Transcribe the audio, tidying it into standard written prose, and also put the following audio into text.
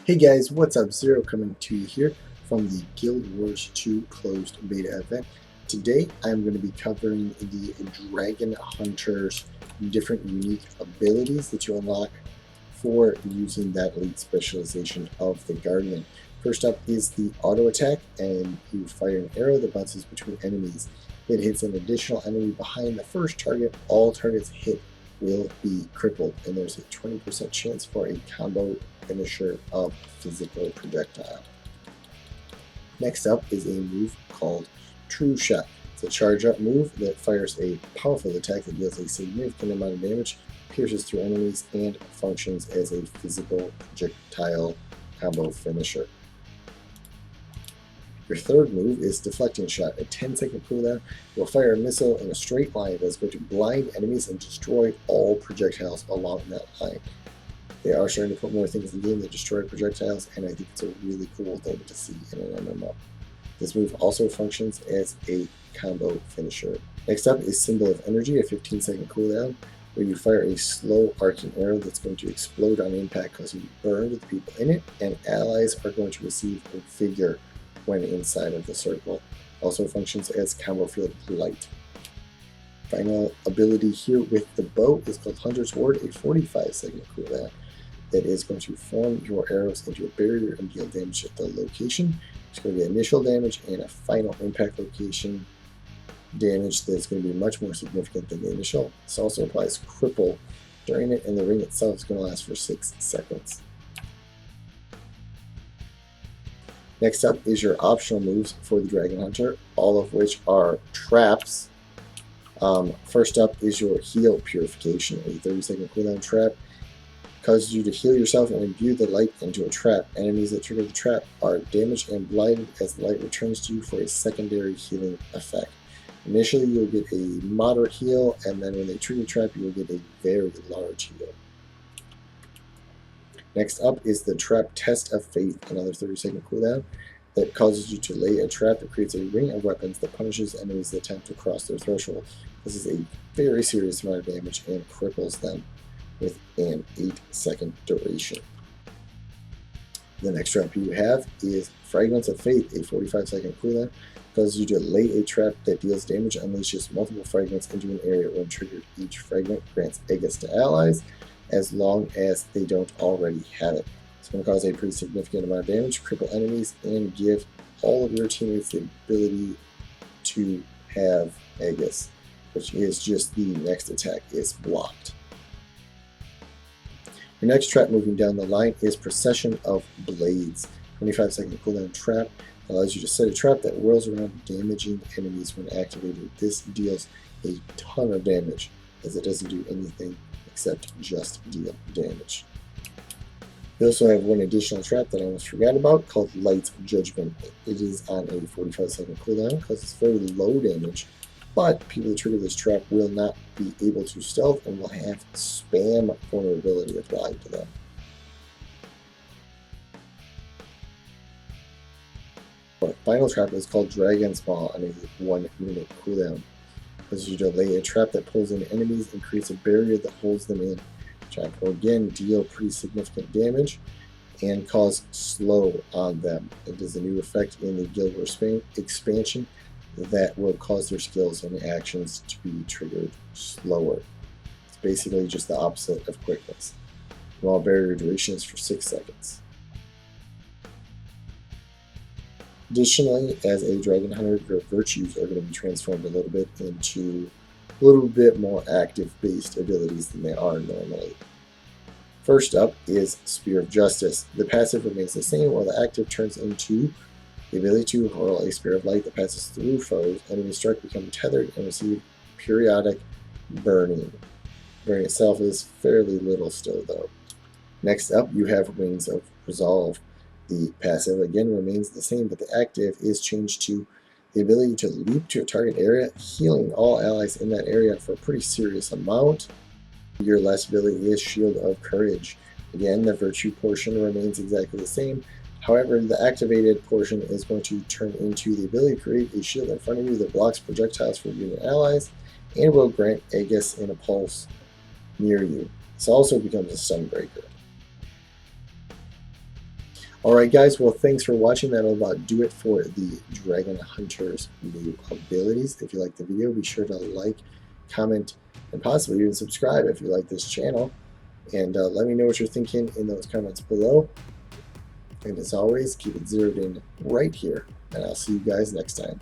Hey guys, what's up? Zero coming to you here from the Guild Wars 2 closed beta event. Today I'm going to be covering the Dragonhunter's different unique abilities that you unlock for using that elite specialization of the Guardian. First up is the auto attack, and you fire an arrow that bounces between enemies. If it hits an additional enemy behind the first target, all targets hit will be crippled, and there's a 20% chance for a combo finisher of physical projectile. Next up is a move called True Shot. It's a charge up move that fires a powerful attack that deals a significant amount of damage, pierces through enemies, and functions as a physical projectile combo finisher. Your third move is Deflection Shot. A 10-second cooldown. You'll fire a missile in a straight line that's going to blind enemies and destroy all projectiles along that line. They are starting to put more things in the game that destroy projectiles, and I think it's a really cool thing to see in an MMO. This move also functions as a combo finisher. Next up is Symbol of Energy, a 15-second cooldown, where you fire a slow arcing arrow that's going to explode on impact, causing burn to the people in it, and allies are going to receive a figure when inside of the circle. Also functions as combo field light. Final ability here with the bow is called Hunter's Ward, a 45-second cooldown that is going to form your arrows into a barrier and deal damage at the location. It's going to be initial damage and a final impact location damage that's going to be much more significant than the initial. This also applies cripple during it, and the ring itself is going to last for 6 seconds. Next up is your optional moves for the Dragonhunter, all of which are traps. First up is your Heal Purification, a 30-second cooldown trap. Causes you to heal yourself and imbue the light into a trap. Enemies that trigger the trap are damaged and blinded as the light returns to you for a secondary healing effect. Initially, you'll get a moderate heal, and then when they trigger the trap, you'll get a very large heal. Next up is the Trap Test of Faith, another 30-second cooldown that causes you to lay a trap that creates a ring of weapons that punishes enemies that attempt to cross their threshold. This is a very serious amount of damage and cripples them with an 8-second duration. The next trap you have is Fragments of Faith, a 45-second cooldown. Causes you to lay a trap that deals damage, unleashes multiple fragments into an area when triggered. Each fragment grants Aegis to allies, as long as they don't already have it. It's going to cause a pretty significant amount of damage, cripple enemies, and give all of your teammates the ability to have Aegis, which is just the next attack is blocked. Your next trap moving down the line is Procession of Blades. 25-second cooldown trap allows you to set a trap that whirls around, damaging enemies when activated. This deals a ton of damage, as it doesn't do anything except just deal damage. You also have one additional trap that I almost forgot about called Light Judgment. It is on a 45-second cooldown because it's very low damage, but people that trigger this trap will not be able to stealth and will have spam vulnerability applied to them. Our final trap is called Dragon's Maw on a 1-minute cooldown. Causes you to lay a trap that pulls in enemies and creates a barrier that holds them in. Trap will again deal pretty significant damage and cause slow on them. It is a new effect in the Guild Wars expansion that will cause their skills and actions to be triggered slower. It's basically just the opposite of quickness. While barrier duration is for 6 seconds. Additionally, as a Dragonhunter, your virtues are going to be transformed a little bit into a little bit more active-based abilities than they are normally. First up is Spear of Justice. The passive remains the same, while the active turns into the ability to hurl a spear of light that passes through foes. Enemies struck become tethered and receive periodic burning. Burning itself is fairly little still, though. Next up, you have Wings of Resolve. The passive again remains the same, but the active is changed to the ability to leap to a target area, healing all allies in that area for a pretty serious amount. Your last ability is Shield of Courage. Again, the virtue portion remains exactly the same. However, the activated portion is going to turn into the ability to create a shield in front of you that blocks projectiles for you and allies, and will grant Aegis in a pulse near you. This also becomes a stun breaker. Alright guys, well thanks for watching. That'll about do it for the Dragonhunter's new abilities. If you like the video, be sure to like, comment, and possibly even subscribe if you like this channel. And let me know what you're thinking in those comments below. And as always, keep it zeroed in right here. And I'll see you guys next time.